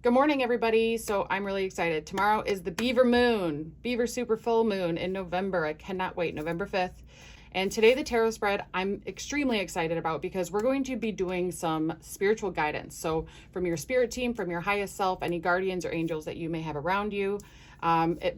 Good morning, everybody. So I'm really excited. Tomorrow is the Beaver super full moon in November. I cannot wait, November 5th. And today the tarot spread I'm extremely excited about because we're going to be doing some spiritual guidance. So from your spirit team, from your highest self, any guardians or angels that you may have around you,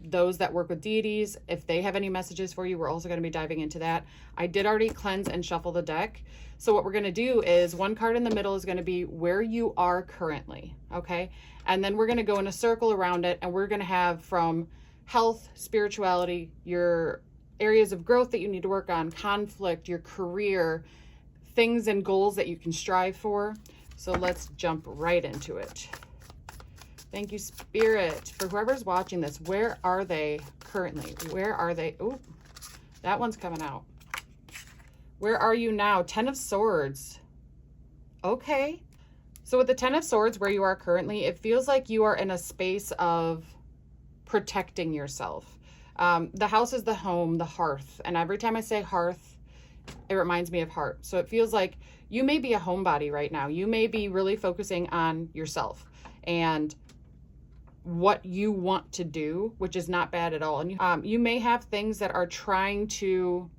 those that work with deities, if they have any messages for you, we're also going to be diving into that. I did already cleanse and shuffle the deck. So what we're going to do is one card in the middle is going to be where you are currently, okay? And then we're going to go in a circle around it, and we're going to have from health, spirituality, your areas of growth that you need to work on, conflict, your career, things and goals that you can strive for. So let's jump right into it. Thank you, Spirit. For whoever's watching this, where are they currently? Where are they? Oh, that one's coming out. Where are you now? 10 of Swords. Okay. So with the 10 of Swords, where you are currently, it feels like you are in a space of protecting yourself. The house is the home, the hearth. And every time I say hearth, it reminds me of heart. So it feels like you may be a homebody right now. You may be really focusing on yourself and what you want to do, which is not bad at all. And you may have things that are trying to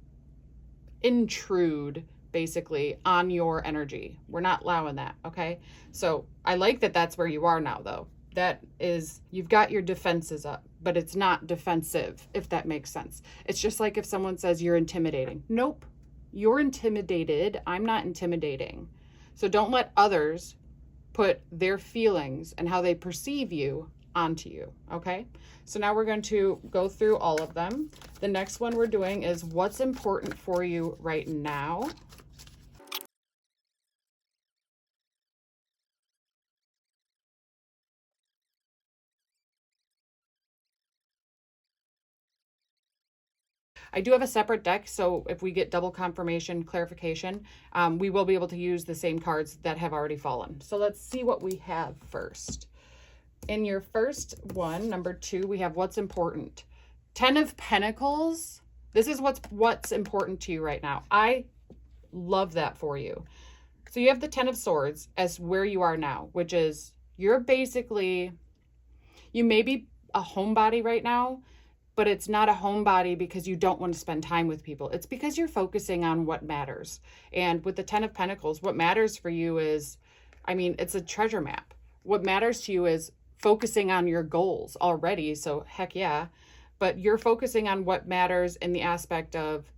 intrude basically on your energy. We're not allowing that, okay? So I like that that's where you are now, though. That is, you've got your defenses up, but it's not defensive, if that makes sense. It's just like if someone says you're intimidating. Nope, you're intimidated. I'm not intimidating. So don't let others put their feelings and how they perceive you onto you, okay? So now we're going to go through all of them. The next one we're doing is what's important for you right now. I do have a separate deck, so if we get double confirmation, clarification, we will be able to use the same cards that have already fallen. So let's see what we have first. In your first one, number 2, we have what's important. 10 of Pentacles. This is what's important to you right now. I love that for you. So you have the 10 of Swords as where you are now, which is you're basically, you may be a homebody right now, but it's not a homebody because you don't want to spend time with people. It's because you're focusing on what matters. And with the 10 of Pentacles, what matters for you is, I mean, it's a treasure map. What matters to you is focusing on your goals already. So heck yeah, but you're focusing on what matters in the aspect of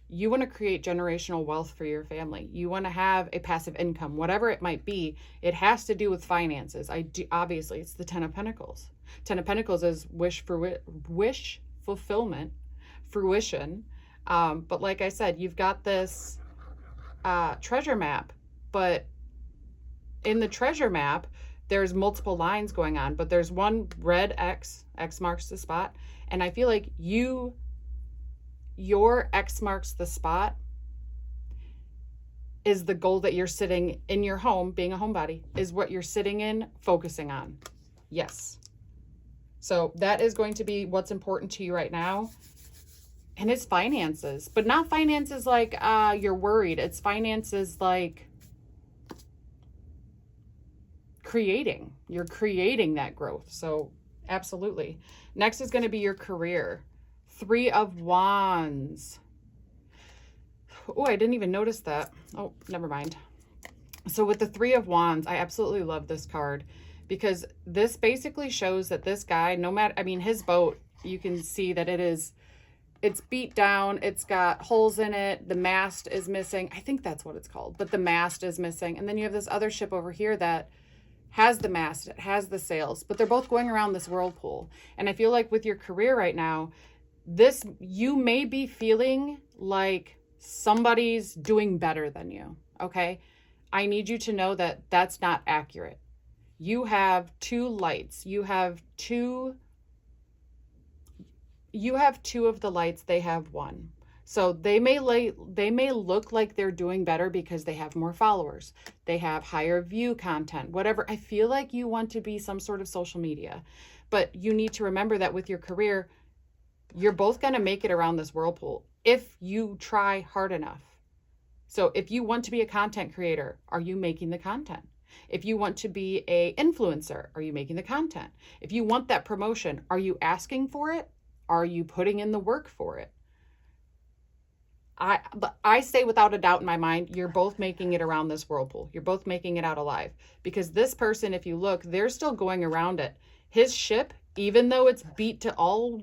you want to create generational wealth for your family. You want to have a passive income, whatever it might be. It has to do with finances. Obviously, it's the 10 of Pentacles. 10 of Pentacles is wish fulfillment, fruition. But like I said, you've got this treasure map, but in the treasure map, there's multiple lines going on, but there's one red X marks the spot. And I feel like your X marks the spot is the goal that you're sitting in your home, being a homebody, is what you're sitting in, focusing on. Yes. So that is going to be what's important to you right now. And it's finances, but not finances like you're worried. It's finances like you're creating that growth. So absolutely. Next is going to be your career. 3 of Wands. Oh, I didn't even notice that. Oh, never mind. So with the 3 of Wands, I absolutely love this card because this basically shows that this guy, no matter, I mean, his boat, you can see that it's beat down. It's got holes in it. The mast is missing. I think that's what it's called, but the mast is missing. And then you have this other ship over here that has the mast, it has the sails, but they're both going around this whirlpool. And I feel like with your career right now, you may be feeling like somebody's doing better than you, okay? I need you to know that that's not accurate. You have 2 lights. You have two of the lights, they have 1. So they may look like they're doing better because they have more followers. They have higher view content, whatever. I feel like you want to be some sort of social media, but you need to remember that with your career, you're both going to make it around this whirlpool if you try hard enough. So if you want to be a content creator, are you making the content? If you want to be a influencer, are you making the content? If you want that promotion, are you asking for it? Are you putting in the work for it? I say without a doubt in my mind, you're both making it around this whirlpool. You're both making it out alive. Because this person, if you look, they're still going around it. His ship, even though it's beat to all,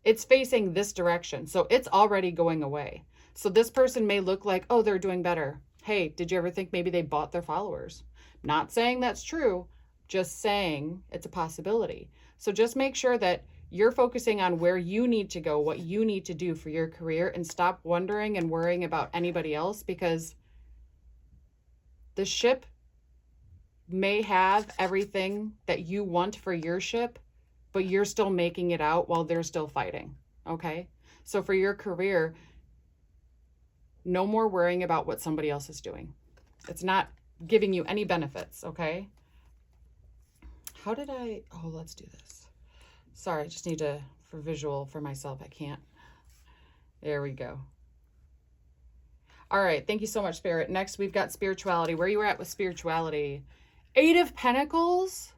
it's facing this direction. So it's already going away. So this person may look like, oh, they're doing better. Hey, did you ever think maybe they bought their followers? Not saying that's true, just saying it's a possibility. So just make sure that you're focusing on where you need to go, what you need to do for your career, and stop wondering and worrying about anybody else, because the ship may have everything that you want for your ship, but you're still making it out while they're still fighting. Okay? So for your career, no more worrying about what somebody else is doing. It's not giving you any benefits. Okay? Let's do this. Sorry, I just need for visual for myself. I can't. There we go. All right. Thank you so much, Spirit. Next, we've got spirituality. Where you at with spirituality? 8 of Pentacles.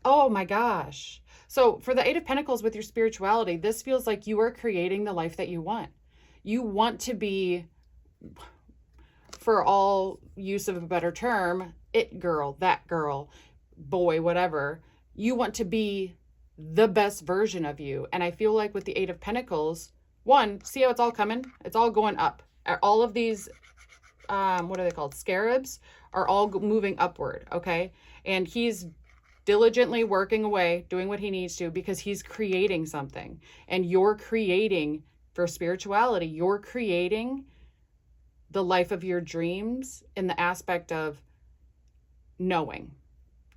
Oh my gosh. So for the 8 of Pentacles with your spirituality, this feels like you are creating the life that you want. You want to be, for all use of a better term, it girl, that girl, boy, whatever. You want to be the best version of you. And I feel like with the 8 of Pentacles, one, see how it's all coming? It's all going up. All of these, what are they called? Scarabs are all moving upward, okay? And he's diligently working away, doing what he needs to, because he's creating something. And you're creating, for spirituality, you're creating the life of your dreams in the aspect of knowing.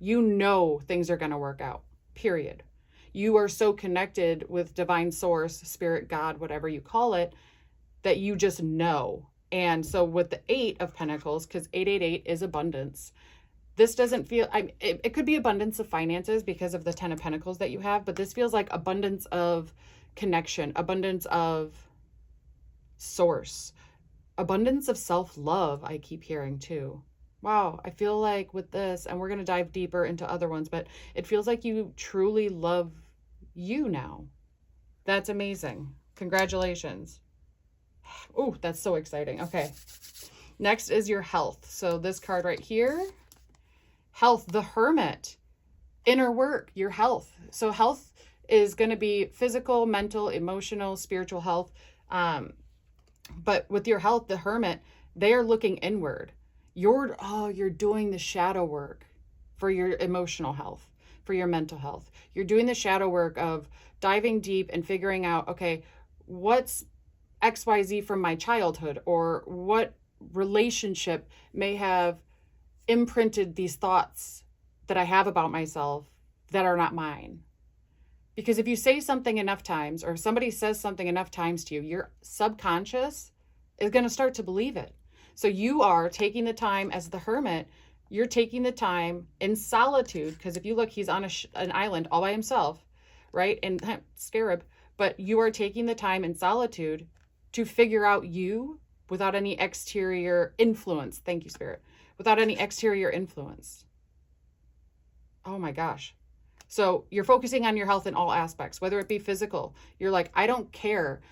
You know things are going to work out, period. You are so connected with divine source, spirit, God, whatever you call it, that you just know. And so with the 8 of Pentacles, because 888 is abundance, this doesn't feel, it could be abundance of finances because of the 10 of Pentacles that you have, but this feels like abundance of connection, abundance of source, abundance of self-love, I keep hearing too. Wow, I feel like with this, and we're going to dive deeper into other ones, but it feels like you truly love you now. That's amazing. Congratulations. Oh, that's so exciting. Okay. Next is your health. So this card right here, health, the Hermit, inner work, your health. So health is going to be physical, mental, emotional, spiritual health. But with your health, the Hermit, they are looking inward. You're doing the shadow work for your emotional health, for your mental health. You're doing the shadow work of diving deep and figuring out, okay, what's XYZ from my childhood, or what relationship may have imprinted these thoughts that I have about myself that are not mine. Because if you say something enough times, or if somebody says something enough times to you, your subconscious is going to start to believe it. So you are taking the time as the Hermit, you're taking the time in solitude, because if you look, he's on an island all by himself, right? And scarab, but you are taking the time in solitude to figure out you without any exterior influence. Thank you, Spirit. Without any exterior influence. Oh my gosh. So you're focusing on your health in all aspects, whether it be physical. You're like, I don't care.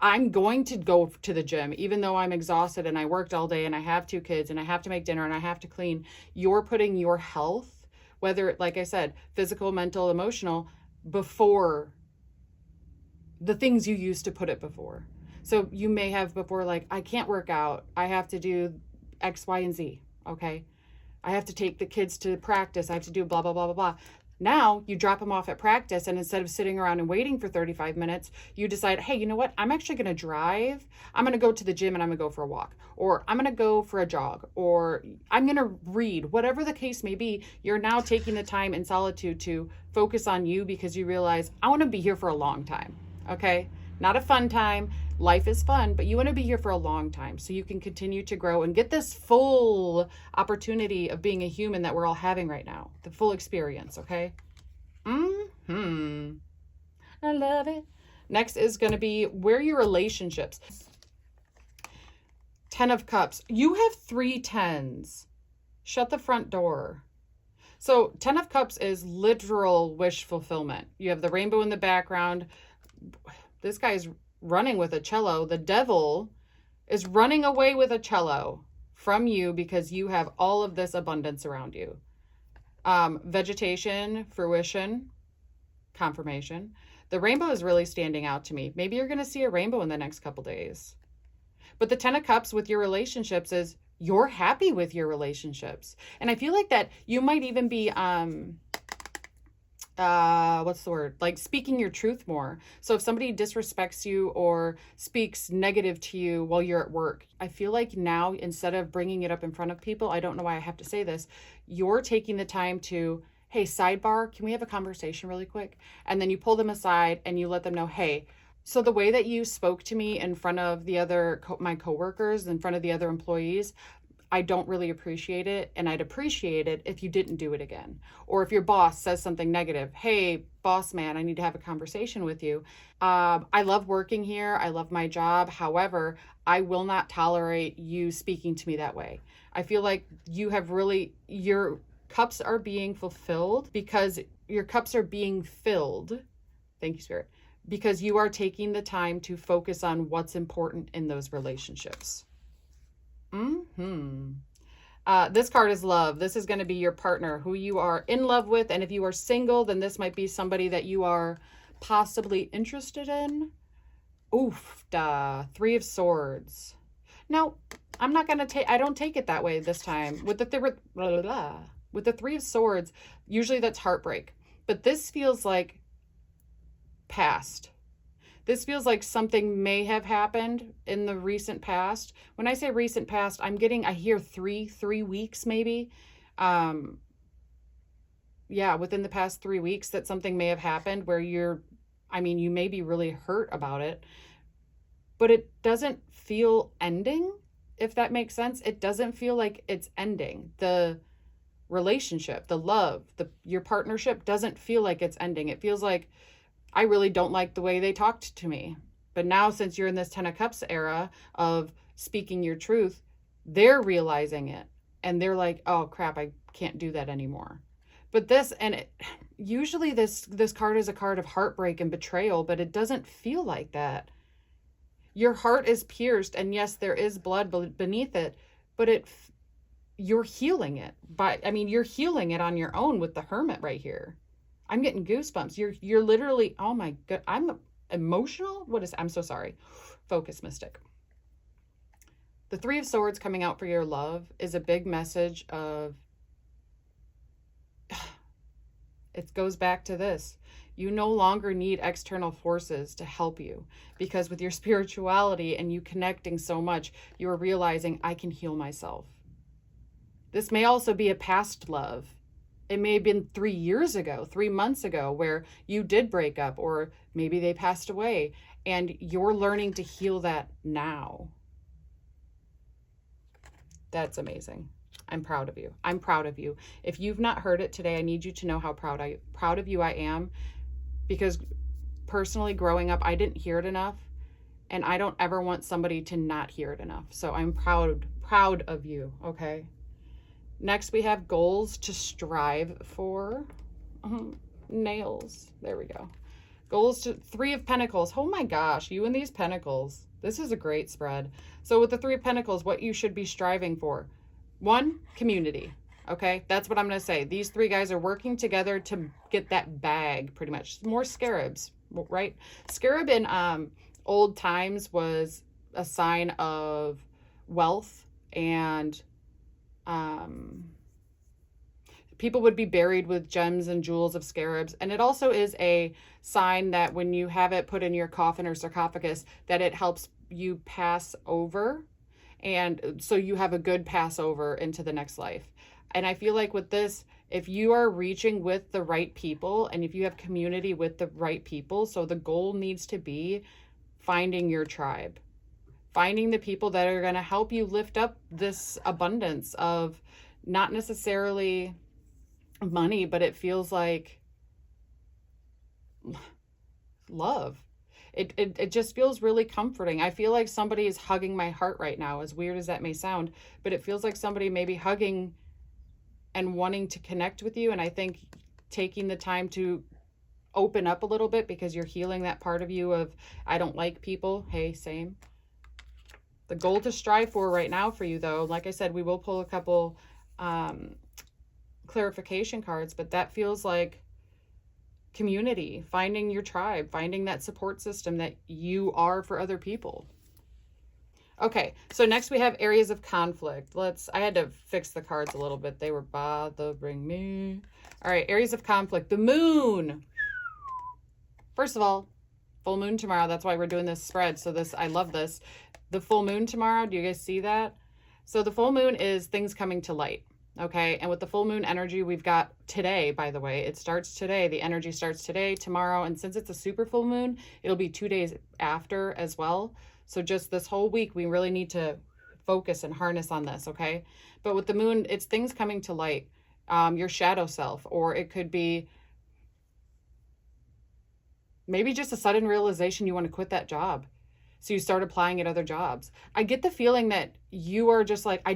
I'm going to go to the gym, even though I'm exhausted and I worked all day and I have 2 kids and I have to make dinner and I have to clean. You're putting your health, whether, like I said, physical, mental, emotional, before the things you used to put it before. So you may have before, like, I can't work out. I have to do X, Y, and Z. Okay. I have to take the kids to practice. I have to do blah, blah, blah, blah, blah. Now you drop them off at practice, and instead of sitting around and waiting for 35 minutes, you decide, hey, you know what? I'm actually going to drive. I'm going to go to the gym and I'm going to go for a walk, or I'm going to go for a jog, or I'm going to read, whatever the case may be. You're now taking the time in solitude to focus on you, because you realize, I want to be here for a long time. Okay. Not a fun time. Life is fun, but you want to be here for a long time so you can continue to grow and get this full opportunity of being a human that we're all having right now. The full experience, okay? I love it. Next is going to be where your relationships. Ten of Cups. You have 3 tens. Shut the front door. So 10 of Cups is literal wish fulfillment. You have the rainbow in the background. This guy's running with a cello. The devil is running away with a cello from you because you have all of this abundance around you. Vegetation, fruition, confirmation. The rainbow is really standing out to me. Maybe you're going to see a rainbow in the next couple days. But the 10 of Cups with your relationships is you're happy with your relationships. And I feel like that you might even be, what's the word? Like speaking your truth more. So if somebody disrespects you or speaks negative to you while you're at work, I feel like now instead of bringing it up in front of people, I don't know why I have to say this, you're taking the time to, hey, sidebar, can we have a conversation really quick? And then you pull them aside and you let them know, hey, so the way that you spoke to me in front of the other, my coworkers, in front of the other employees, I don't really appreciate it. And I'd appreciate it if you didn't do it again. Or if your boss says something negative, hey, boss man, I need to have a conversation with you. I love working here. I love my job. However, I will not tolerate you speaking to me that way. I feel like you have really, your cups are being fulfilled because your cups are being filled. Thank you, Spirit. Because you are taking the time to focus on what's important in those relationships. This card is love. This is going to be your partner, who you are in love with. And if you are single, then this might be somebody that you are possibly interested in. Oof, Three of Swords. Now, I'm not going to take, I don't take it that way this time. With the Three of Swords, usually that's heartbreak. But this feels like past. This feels like something may have happened in the recent past. When I say recent past, I hear three weeks maybe. Within the past 3 weeks that something may have happened where you may be really hurt about it, but it doesn't feel ending, if that makes sense. It doesn't feel like it's ending. The relationship, the love, your partnership doesn't feel like it's ending. It feels like, I really don't like the way they talked to me. But now, since you're in this 10 of Cups era of speaking your truth, they're realizing it. And they're like, oh crap, I can't do that anymore. But usually this card is a card of heartbreak and betrayal, but it doesn't feel like that. Your heart is pierced, and yes, there is blood beneath it, but you're healing it. You're healing it on your own with the Hermit right here. I'm getting goosebumps. You're literally, oh my God, I'm emotional. I'm so sorry. Focus, Mystic. The Three of Swords coming out for your love is a big message of, it goes back to this. You no longer need external forces to help you, because with your spirituality and you connecting so much, you're realizing I can heal myself. This may also be a past love. It may have been 3 years ago, 3 months ago, where you did break up, or maybe they passed away, and you're learning to heal that now. That's amazing. I'm proud of you. I'm proud of you. If you've not heard it today, I need you to know how proud of you I am, because personally, growing up, I didn't hear it enough, and I don't ever want somebody to not hear it enough. So I'm proud of you, okay? Next, we have goals to strive for. Nails. There we go. Goals to Three of Pentacles. Oh my gosh, you and these Pentacles. This is a great spread. So with the Three of Pentacles, what you should be striving for. 1, community. Okay, that's what I'm going to say. These 3 guys are working together to get that bag, pretty much. More scarabs, right? Scarab in old times was a sign of wealth, and people would be buried with gems and jewels of scarabs. And it also is a sign that when you have it put in your coffin or sarcophagus, that it helps you pass over. And so you have a good passover into the next life. And I feel like with this, if you are reaching with the right people, and if you have community with the right people, so the goal needs to be finding your tribe. Finding the people that are going to help you lift up this abundance of not necessarily money, but it feels like love. It just feels really comforting. I feel like somebody is hugging my heart right now, as weird as that may sound, but it feels like somebody may be hugging and wanting to connect with you. And I think taking the time to open up a little bit, because you're healing that part of you of, I don't like people. Hey, same. The goal to strive for right now for you, though, like I said, we will pull a couple clarification cards, but that feels like community, finding your tribe, finding that support system that you are for other people. Okay, so next we have areas of conflict. I had to fix the cards a little bit. They were bothering me. All right, areas of conflict. The moon. First of all, full moon tomorrow. That's why we're doing this spread. So I love this. The full moon tomorrow, do you guys see that? So the full moon is things coming to light. Okay, and with the full moon energy, we've got today, by the way, it starts today. The energy starts today, tomorrow, and since it's a super full moon, it'll be 2 days after as well. So just this whole week, we really need to focus and harness on this, okay? But with the moon, it's things coming to light, your shadow self, or it could be maybe just a sudden realization you want to quit that job. So you start applying at other jobs. I get the feeling that you are just like,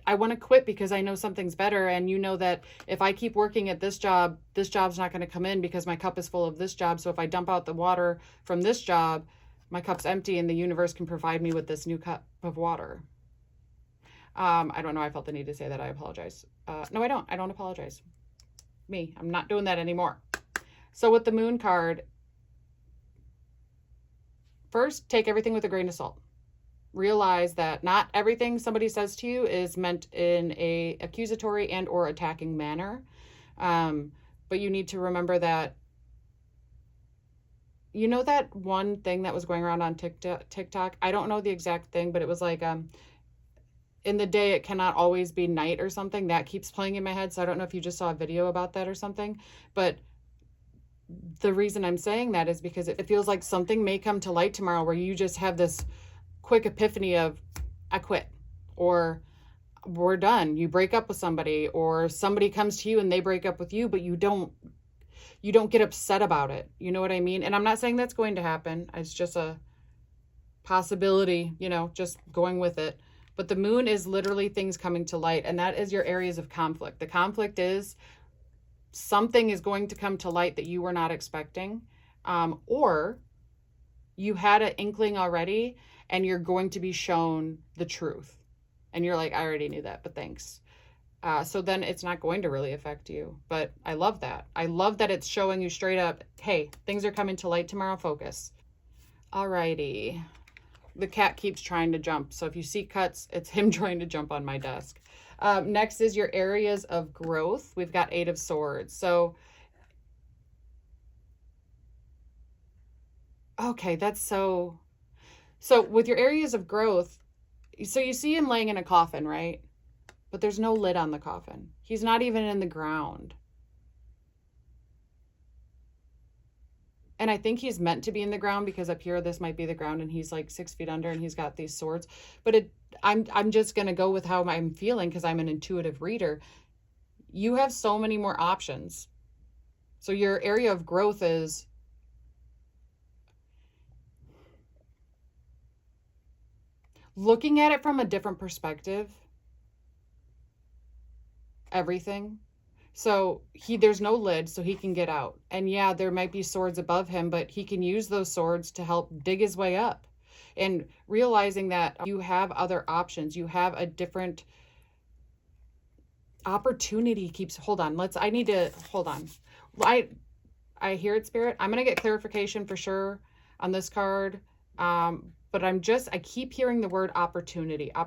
I want to quit because I know something's better. And you know that if I keep working at this job's not going to come in because my cup is full of this job. So if I dump out the water from this job, my cup's empty and the universe can provide me with this new cup of water. I don't know. I felt the need to say that. I apologize. No, I don't. I don't apologize. I'm not doing that anymore. So with the moon card, first, take everything with a grain of salt. Realize that not everything somebody says to you is meant in a accusatory and or attacking manner. But you need to remember that, you know, that one thing that was going around on TikTok, I don't know the exact thing, but it was like, in the day, it cannot always be night or something. That keeps playing in my head. So I don't know if you just saw a video about that or something, but the reason I'm saying that is because it feels like something may come to light tomorrow where you just have this quick epiphany of, I quit, or we're done. You break up with somebody, or somebody comes to you and they break up with you, but you don't get upset about it. You know what I mean? And I'm not saying that's going to happen. It's just a possibility, just going with it. But the moon is literally things coming to light, and that is your areas of conflict. The conflict is something is going to come to light that you were not expecting, or you had an inkling already and you're going to be shown the truth. And you're like, I already knew that, but thanks. So then it's not going to really affect you. But I love that. I love that it's showing you straight up, hey, things are coming to light tomorrow, focus. Alrighty. The cat keeps trying to jump. So if you see cuts, it's him trying to jump on my desk. Next is your areas of growth. We've got 8 of Swords. So, okay, that's so with your areas of growth, so you see him laying in a coffin, right? But there's no lid on the coffin. He's not even in the ground. And I think he's meant to be in the ground because up here, this might be the ground and he's like 6 feet under and he's got these swords. But I'm just going to go with how I'm feeling because I'm an intuitive reader. You have so many more options. So your area of growth is looking at it from a different perspective. Everything. So there's no lid, so he can get out. And yeah, there might be swords above him, but he can use those swords to help dig his way up. And realizing that you have other options, you have a different opportunity hold on. I hear it, Spirit. I'm going to get clarification for sure on this card. But I keep hearing the word opportunity. I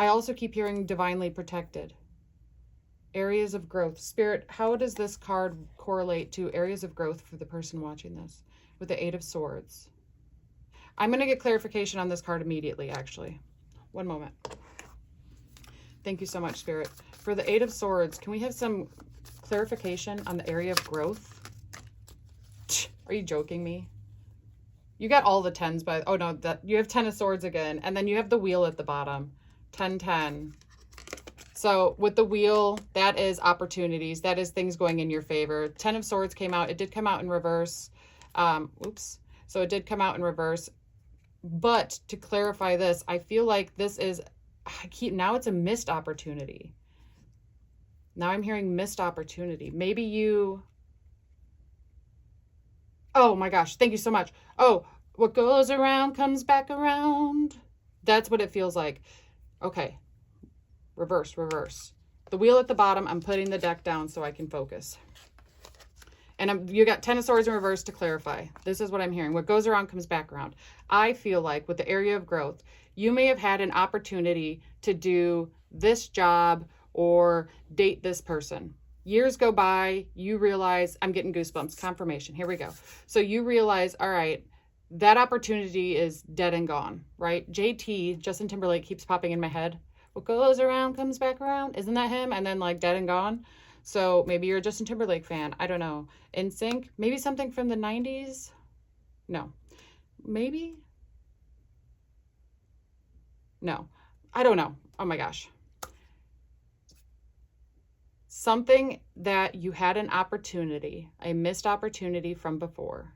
also keep hearing divinely protected. Areas of growth. Spirit, how does this card correlate to areas of growth for the person watching this with the 8 of Swords? I'm going to get clarification on this card immediately, actually. One moment. Thank you so much, Spirit. For the 8 of Swords, can we have some clarification on the area of growth? Are you joking me? You got all the 10s, but oh no, you have 10 of Swords again. And then you have the wheel at the bottom. 10, 10. So with the wheel, that is opportunities. That is things going in your favor. 10 of Swords came out. It did come out in reverse. Oops. So it did come out in reverse. But to clarify this, I feel like this is, now it's a missed opportunity. Now I'm hearing missed opportunity. Maybe you, oh my gosh, thank you so much. Oh, what goes around comes back around. That's what it feels like. Okay, reverse, reverse. The wheel at the bottom, I'm putting the deck down so I can focus. And you got 10 of Swords in reverse to clarify. This is what I'm hearing. What goes around comes back around. I feel like with the area of growth, you may have had an opportunity to do this job or date this person. Years go by, you realize, I'm getting goosebumps, confirmation, here we go. So you realize, all right, that opportunity is dead and gone, right? JT, Justin Timberlake, keeps popping in my head. What goes around comes back around. Isn't that him? And then like dead and gone. So maybe you're a Justin Timberlake fan. I don't know. NSYNC, maybe something from the 90s. No, maybe. No, I don't know. Oh my gosh. Something that you had an opportunity, a missed opportunity from before,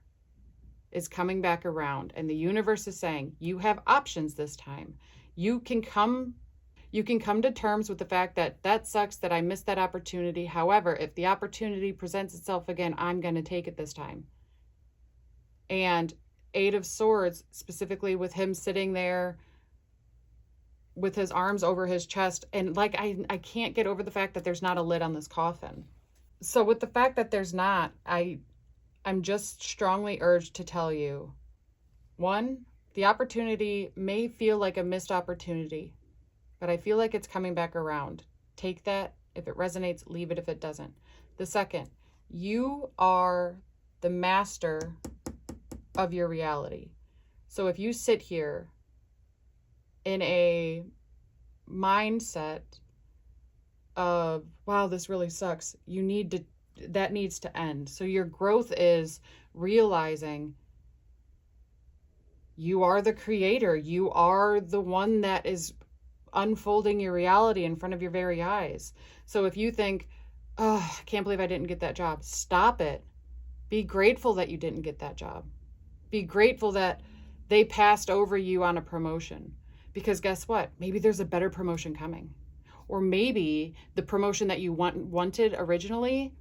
is coming back around. And the universe is saying, you have options this time. You can come to terms with the fact that that sucks that I missed that opportunity. However, if the opportunity presents itself again, I'm going to take it this time. And Eight of Swords, specifically with him sitting there with his arms over his chest. And like, I can't get over the fact that there's not a lid on this coffin. So with the fact that there's not, I'm just strongly urged to tell you, one, the opportunity may feel like a missed opportunity, but I feel like it's coming back around. Take that. If it resonates, leave it if it doesn't. The second, you are the master of your reality. So if you sit here in a mindset of, wow, this really sucks, that needs to end. So your growth is realizing you are the creator. You are the one that is unfolding your reality in front of your very eyes. So if you think, oh, I can't believe I didn't get that job, stop it. Be grateful that you didn't get that job. Be grateful that they passed over you on a promotion. Because guess what? Maybe there's a better promotion coming. Or maybe the promotion that you wanted originally,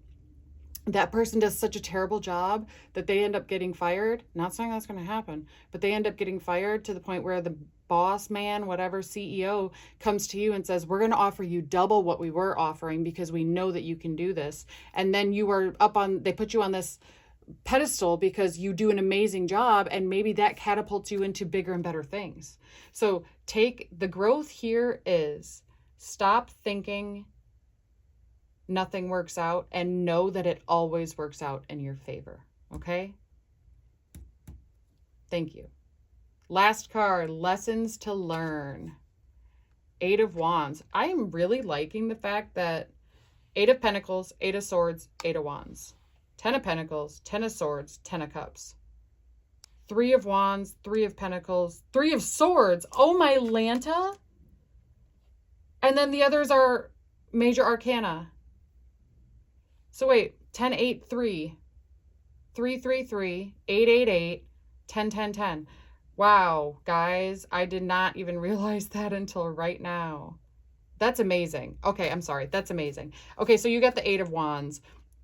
that person does such a terrible job that they end up getting fired. Not saying that's going to happen, but they end up getting fired to the point where the boss man, whatever, CEO, comes to you and says, we're going to offer you double what we were offering because we know that you can do this. And then you are they put you on this pedestal because you do an amazing job, and maybe that catapults you into bigger and better things. So the growth here is stop thinking nothing works out and know that it always works out in your favor. Okay? Thank you. Last card, lessons to learn. Eight of Wands. I am really liking the fact that Eight of Pentacles, Eight of Swords, Eight of Wands. 10 of Pentacles, 10 of Swords, 10 of Cups. 3 of Wands, 3 of Pentacles, 3 of Swords. Oh my Lanta. And then the others are major arcana. So wait, 10, 8, 3. 3, 3, 3, 8, 8, 8, 10, 10, 10. Wow, guys, I did not even realize that until right now. That's amazing. Okay, I'm sorry. That's amazing. Okay, so you got the Eight of Wands.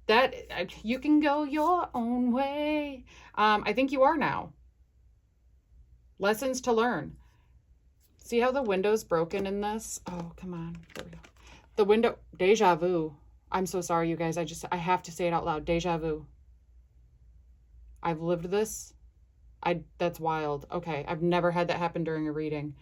That you can go your own way. I think you are now. Lessons to learn. See how the window's broken in this? Oh, come on. There we go. The window, deja vu. I'm so sorry, you guys. I have to say it out loud. Deja vu. I've lived this. That's wild. Okay, I've never had that happen during a reading.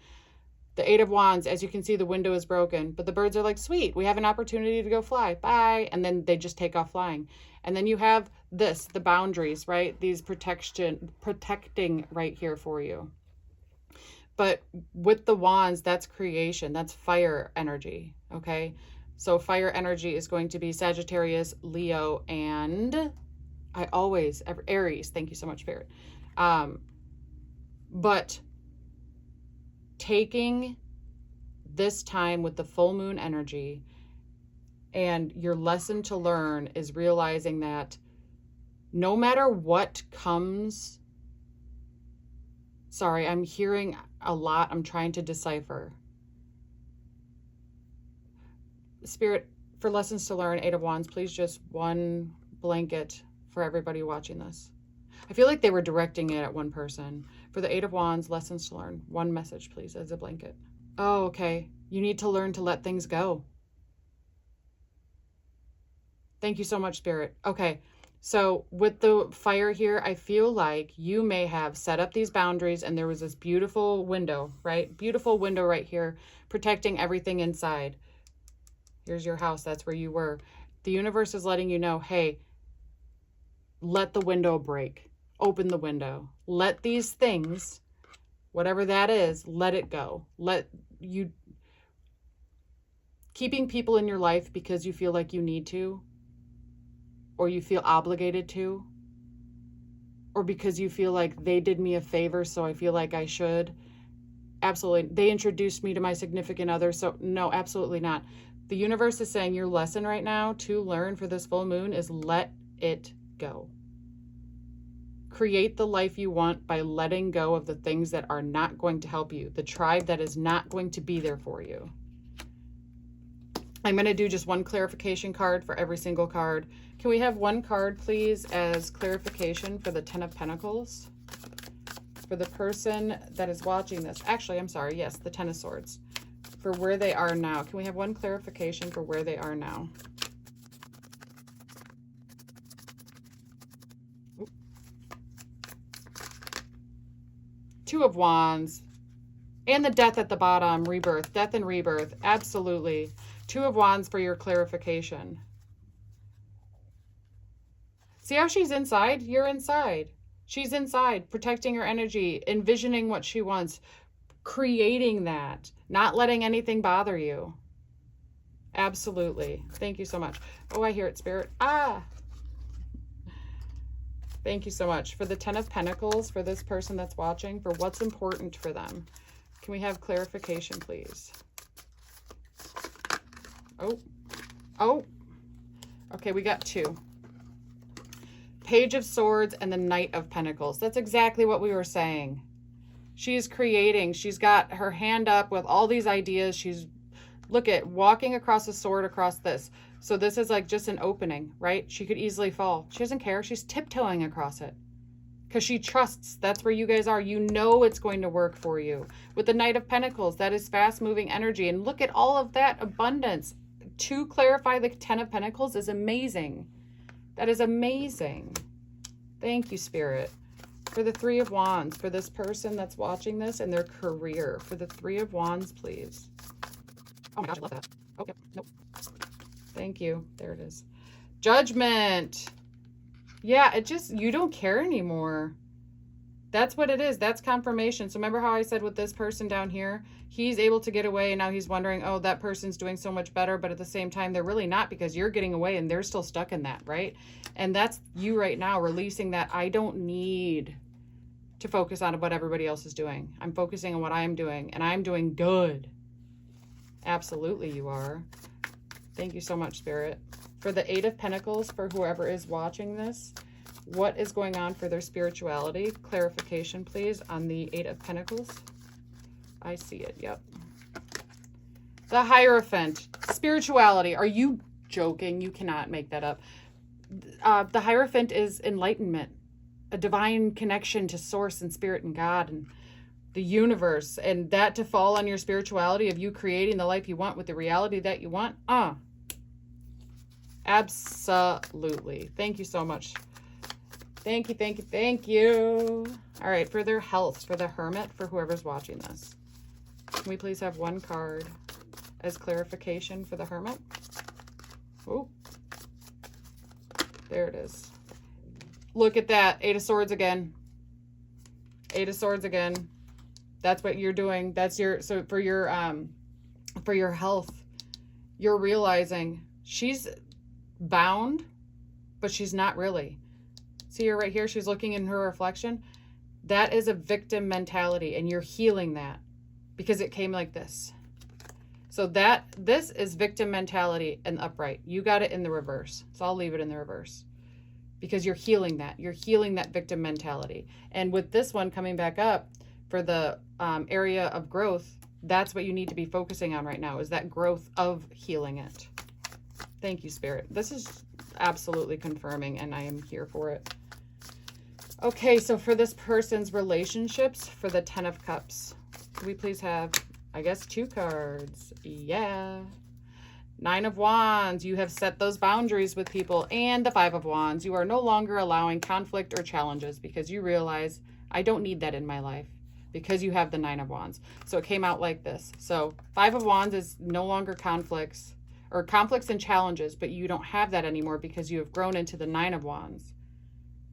The Eight of Wands, as you can see, the window is broken, but the birds are like, sweet, we have an opportunity to go fly. Bye. And then they just take off flying. And then you have this, the boundaries, right? These protecting right here for you. But with the wands, that's creation. That's fire energy. Okay. So fire energy is going to be Sagittarius, Leo, and Aries. Thank you so much, Spirit. But taking this time with the full moon energy, and your lesson to learn is realizing that no matter what comes. Sorry, I'm hearing a lot. I'm trying to decipher. Spirit, for lessons to learn, Eight of Wands, please just one blanket for everybody watching this. I feel like they were directing it at one person. For the Eight of Wands, lessons to learn, one message, please, as a blanket. Oh, okay. You need to learn to let things go. Thank you so much, Spirit. Okay. So with the fire here, I feel like you may have set up these boundaries and there was this beautiful window, right? Beautiful window right here, protecting everything inside. Here's your house. That's where you were. The universe is letting you know, hey, let the window break. Open the window. Let these things, whatever that is, let it go. Let you, keeping people in your life because you feel like you need to, or you feel obligated to, or because you feel like they did me a favor, so I feel like I should. Absolutely. They introduced me to my significant other, so no, absolutely not. The universe is saying your lesson right now to learn for this full moon is let it go. Create the life you want by letting go of the things that are not going to help you, the tribe that is not going to be there for you. I'm going to do just one clarification card for every single card. Can we have one card, please, as clarification for the Ten of Pentacles? For the person that is watching this. Actually, I'm sorry. Yes, the Ten of Swords. For where they are now. Can we have one clarification for where they are now? Oop. Two of Wands. And the Death at the bottom. Rebirth. Death and rebirth. Absolutely. Two of Wands for your clarification. See how she's inside? You're inside. She's inside, protecting her energy, envisioning what she wants, creating that, not letting anything bother you. Absolutely. Thank you so much. Oh, I hear it, Spirit. Ah! Thank you so much. For the Ten of Pentacles, for this person that's watching, for what's important for them. Can we have clarification, please? Oh. Oh. Okay, we got two. Page of Swords and the Knight of Pentacles. That's exactly what we were saying. She's creating. She's got her hand up with all these ideas. She's, look at, walking across a sword across this. So this is like just an opening, right? She could easily fall. She doesn't care. She's tiptoeing across it because she trusts. That's where you guys are. You know it's going to work for you. With the Knight of Pentacles, that is fast-moving energy. And look at all of that abundance. To clarify, the Ten of Pentacles is amazing. That is amazing. Thank you, Spirit. For the Three of Wands, for this person that's watching this and their career. For the Three of Wands, please. Oh my gosh, I love that. Okay, nope. Thank you. There it is. Judgment. Yeah, it just, you don't care anymore. That's what it is. That's confirmation. So remember how I said with this person down here, he's able to get away and now he's wondering, oh, that person's doing so much better. But at the same time, they're really not because you're getting away and they're still stuck in that, right? And that's you right now releasing that I don't need to focus on what everybody else is doing. I'm focusing on what I'm doing and I'm doing good. Absolutely you are. Thank you so much, Spirit. For the Eight of Pentacles, for whoever is watching this, what is going on for their spirituality? Clarification, please, on the Eight of Pentacles. I see it, yep. The Hierophant. Spirituality. Are you joking? You cannot make that up. The Hierophant is enlightenment, a divine connection to Source and Spirit and God and the universe. And that to fall on your spirituality of you creating the life you want with the reality that you want. Absolutely. Thank you so much. Thank you, thank you, thank you. All right, for their health, for the Hermit, for whoever's watching this. Can we please have one card as clarification for the Hermit? Oh, there it is. Look at that. Eight of Swords again. Eight of Swords again. That's what you're doing. That's your, so for your health, you're realizing she's bound, but she's not really. See her right here? She's looking in her reflection. That is a victim mentality, and you're healing that because it came like this. So this is victim mentality and upright. You got it in the reverse. So I'll leave it in the reverse. because you're healing that. You're healing that victim mentality. And with this one coming back up for the area of growth, that's what you need to be focusing on right now, is that growth of healing it. Thank you, Spirit. This is absolutely confirming, and I am here for it. Okay, so for this person's relationships, for the 10 of Cups, could we please have, I guess, 2 cards? Yeah. 9 of Wands, you have set those boundaries with people. And the 5 of Wands, you are no longer allowing conflict or challenges because you realize, I don't need that in my life, because you have the 9 of Wands. So it came out like this. So 5 of Wands is no longer conflicts and challenges, but you don't have that anymore because you have grown into the 9 of Wands.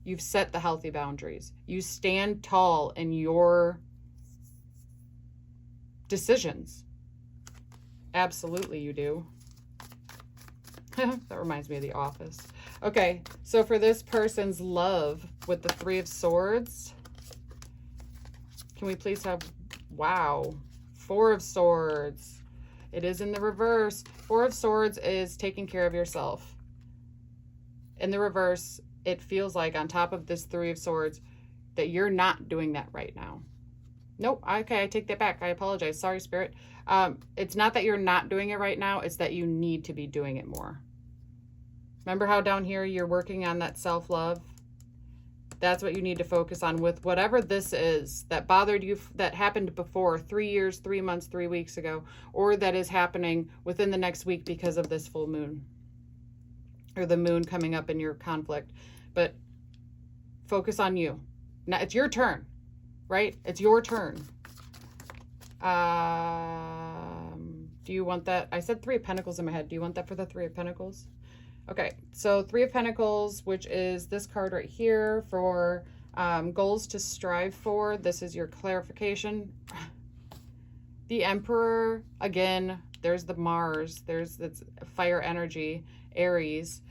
You've set the healthy boundaries. You stand tall in your decisions. Absolutely you do. That reminds me of The Office. Okay, so for this person's love with the 3 of Swords, can we please have, wow, 4 of Swords. It is in the reverse. 4 of Swords is taking care of yourself. In the reverse, it feels like on top of this 3 of Swords that you're not doing that right now. Nope. Okay, I take that back. I apologize. Sorry, Spirit. It's not that you're not doing it right now. It's that you need to be doing it more. Remember how down here you're working on that self-love? That's what you need to focus on with whatever this is that bothered you, that happened before 3 years, 3 months, 3 weeks ago, or that is happening within the next week because of this full moon or the moon coming up in your conflict. But focus on you. Now it's your turn, right? It's your turn. Do you want that? I said 3 of Pentacles in my head. Do you want that for the 3 of Pentacles? Okay, so 3 of Pentacles, which is this card right here for goals to strive for. This is your clarification. The Emperor, again, there's the Mars, there's this fire energy, Aries,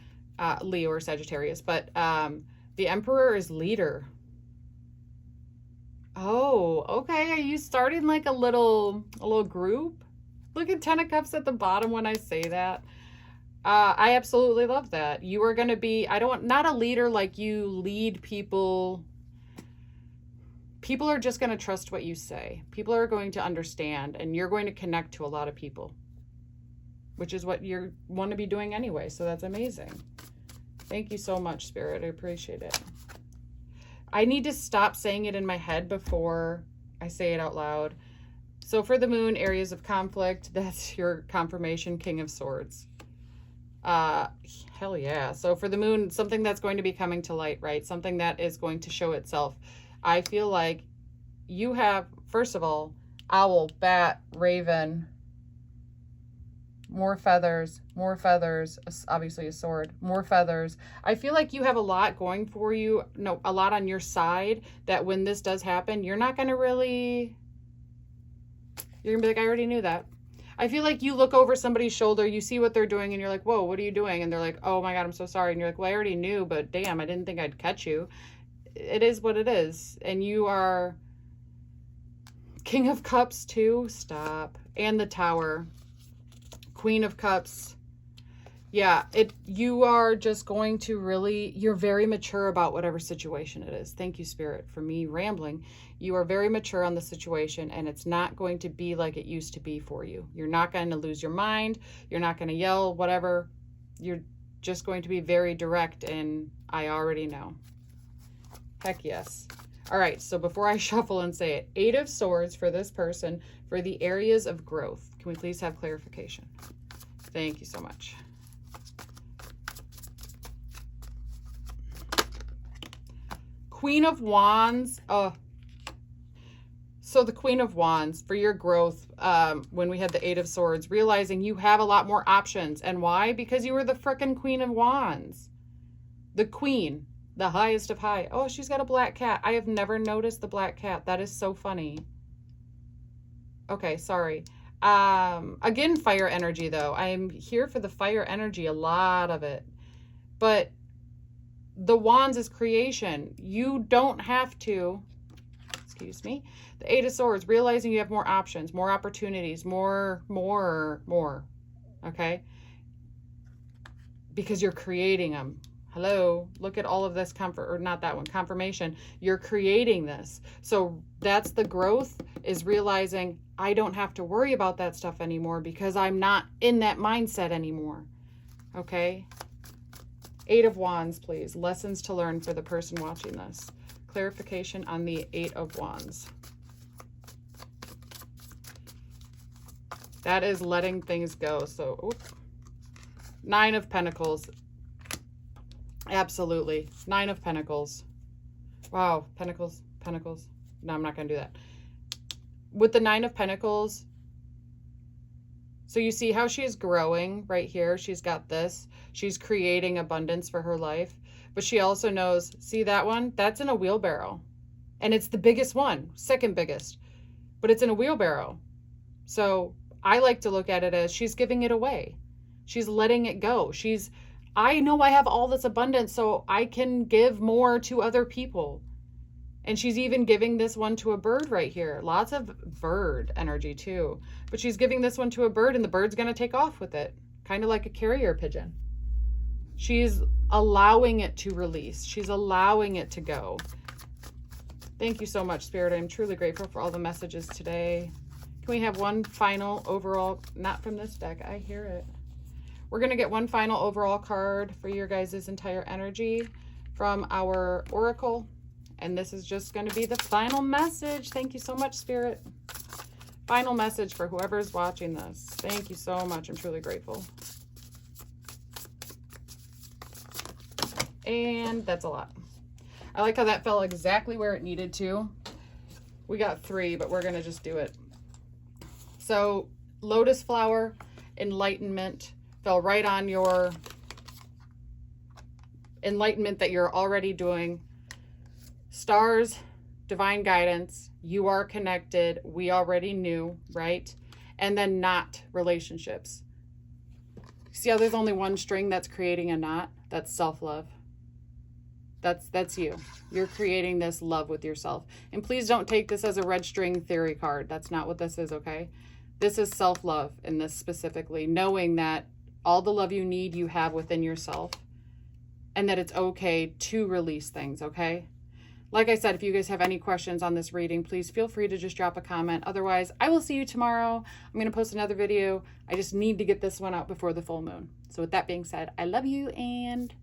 Leo or Sagittarius, but the Emperor is leader. Oh, okay. Are you starting like a little group? Look at 10 of Cups at the bottom when I say that. I absolutely love that. You are going to be, not a leader like you lead people. People are just going to trust what you say. People are going to understand, and you're going to connect to a lot of people, which is what you want to be doing anyway. So that's amazing. Thank you so much, Spirit. I appreciate it. I need to stop saying it in my head before I say it out loud. So for the moon, areas of conflict, that's your confirmation, King of Swords. Hell yeah. So for the moon, something that's going to be coming to light, right? Something that is going to show itself. I feel like you have, first of all, owl, bat, raven, more feathers, obviously a sword, more feathers. I feel like you have a lot going for you, a lot on your side, that when this does happen, you're not going to really, you're going to be like, I already knew that. I feel like you look over somebody's shoulder, you see what they're doing, and you're like, whoa, what are you doing? And they're like, oh my God, I'm so sorry. And you're like, well, I already knew, but damn, I didn't think I'd catch you. It is what it is. And you are King of Cups too. Stop. And the Tower. Queen of Cups. Yeah, you are just going to really, you're very mature about whatever situation it is. Thank you, Spirit, for me rambling. You are very mature on the situation, and it's not going to be like it used to be for you. You're not going to lose your mind. You're not going to yell, whatever. You're just going to be very direct, and I already know. Heck yes. All right, so before I shuffle and say it, 8 of Swords for this person for the areas of growth. Can we please have clarification? Thank you so much. Queen of Wands. Oh, so the Queen of Wands for your growth, when we had the 8 of Swords, realizing you have a lot more options. And why? Because you were the frickin' Queen of Wands. The Queen, the highest of high. Oh, she's got a black cat. I have never noticed the black cat. That is so funny. Okay, sorry. Again, fire energy though. I'm here for the fire energy, a lot of it. But the Wands is creation. You don't have to, excuse me, the 8 of Swords, realizing you have more options, more opportunities, more, okay? Because you're creating them. Hello, look at all of this comfort, or not that one, confirmation. You're creating this. So that's the growth, is realizing I don't have to worry about that stuff anymore because I'm not in that mindset anymore. Okay. 8 of Wands, please. Lessons to learn for the person watching this. Clarification on the 8 of Wands. That is letting things go. So, 9 of Pentacles. Absolutely. 9 of Pentacles. Wow. Pentacles. No, I'm not going to do that. With the 9 of Pentacles, so you see how she's growing right here. She's got this. She's creating abundance for her life. But she also knows, see that one? That's in a wheelbarrow. And it's the biggest one. Second biggest. But it's in a wheelbarrow. So I like to look at it as she's giving it away. She's letting it go. I know I have all this abundance, so I can give more to other people. And she's even giving this one to a bird right here. Lots of bird energy too. But she's giving this one to a bird, and the bird's going to take off with it. Kind of like a carrier pigeon. She's allowing it to release. She's allowing it to go. Thank you so much, Spirit. I'm truly grateful for all the messages today. Can we have one final overall, not from this deck, I hear it. We're going to get one final overall card for your guys' entire energy from our Oracle. And this is just going to be the final message. Thank you so much, Spirit. Final message for whoever's watching this. Thank you so much. I'm truly grateful. And that's a lot. I like how that fell exactly where it needed to. We got 3, but we're going to just do it. So, lotus flower, enlightenment, fell right on your enlightenment that you're already doing. Stars, divine guidance, you are connected, we already knew, right? And then knot, relationships. See how there's only one string that's creating a knot? That's self-love. That's you. You're creating this love with yourself. And please don't take this as a red string theory card. That's not what this is, okay? This is self-love in this specifically, knowing that all the love you need, you have within yourself, and that it's okay to release things, okay? Like I said, if you guys have any questions on this reading, please feel free to just drop a comment. Otherwise, I will see you tomorrow. I'm going to post another video. I just need to get this one out before the full moon. So with that being said, I love you, and